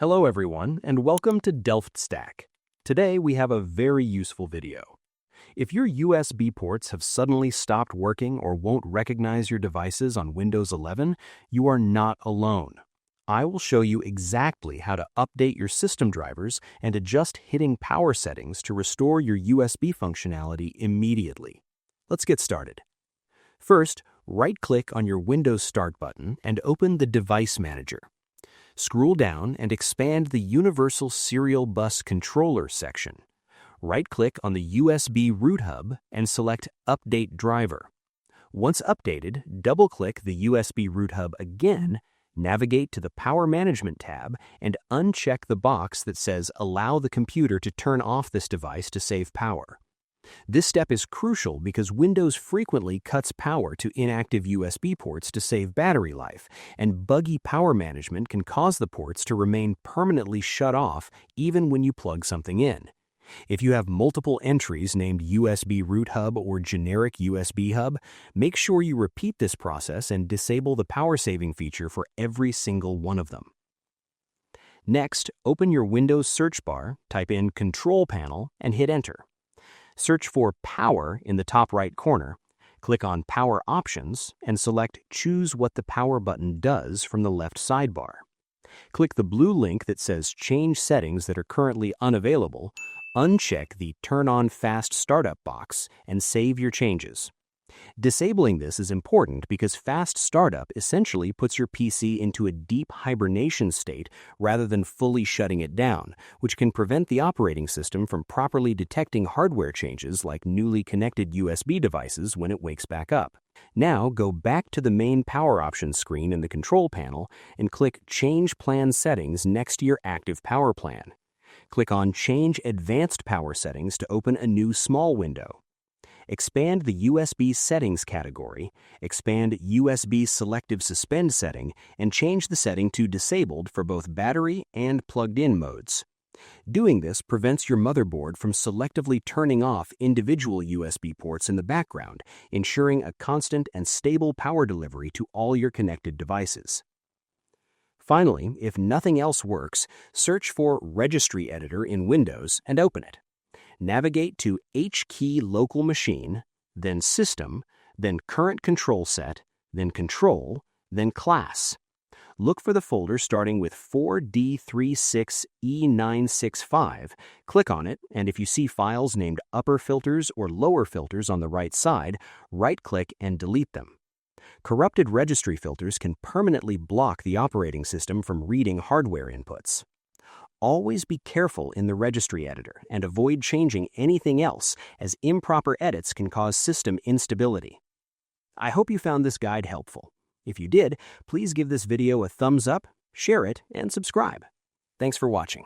Hello everyone, and welcome to Delft Stack. Today we have a very useful video. If your USB ports have suddenly stopped working or won't recognize your devices on Windows 11, you are not alone. I will show you exactly how to update your system drivers and adjust hitting power settings to restore your USB functionality immediately. Let's get started. First, right-click on your Windows Start button and open the Device Manager. Scroll down and expand the Universal Serial Bus Controller section. Right-click on the USB root hub and select Update Driver. Once updated, double-click the USB root hub again, navigate to the Power Management tab, and uncheck the box that says Allow the computer to turn off this device to save power. This step is crucial because Windows frequently cuts power to inactive USB ports to save battery life, and buggy power management can cause the ports to remain permanently shut off even when you plug something in. If you have multiple entries named USB root hub or generic USB hub, make sure you repeat this process and disable the power saving feature for every single one of them. Next, open your Windows search bar, type in Control Panel, and hit Enter. Search for Power in the top right corner, click on Power Options, and select Choose what the power button does from the left sidebar. Click the blue link that says Change settings that are currently unavailable, uncheck the Turn on Fast Startup box, and save your changes. Disabling this is important because fast startup essentially puts your PC into a deep hibernation state rather than fully shutting it down, which can prevent the operating system from properly detecting hardware changes like newly connected USB devices when it wakes back up. Now go back to the main power options screen in the control panel and click Change Plan Settings next to your active power plan. Click on Change Advanced Power Settings to open a new small window. Expand the USB Settings category, expand USB Selective Suspend setting, and change the setting to Disabled for both battery and plugged-in modes. Doing this prevents your motherboard from selectively turning off individual USB ports in the background, ensuring a constant and stable power delivery to all your connected devices. Finally, if nothing else works, search for Registry Editor in Windows and open it. Navigate to H-key Local Machine, then System, then Current Control Set, then Control, then Class. Look for the folder starting with 4D36E965, click on it, and if you see files named Upper Filters or Lower Filters on the right side, right-click and delete them. Corrupted registry filters can permanently block the operating system from reading hardware inputs. Always be careful in the registry editor and avoid changing anything else, as improper edits can cause system instability. I hope you found this guide helpful. If you did, please give this video a thumbs up, share it, and subscribe. Thanks for watching.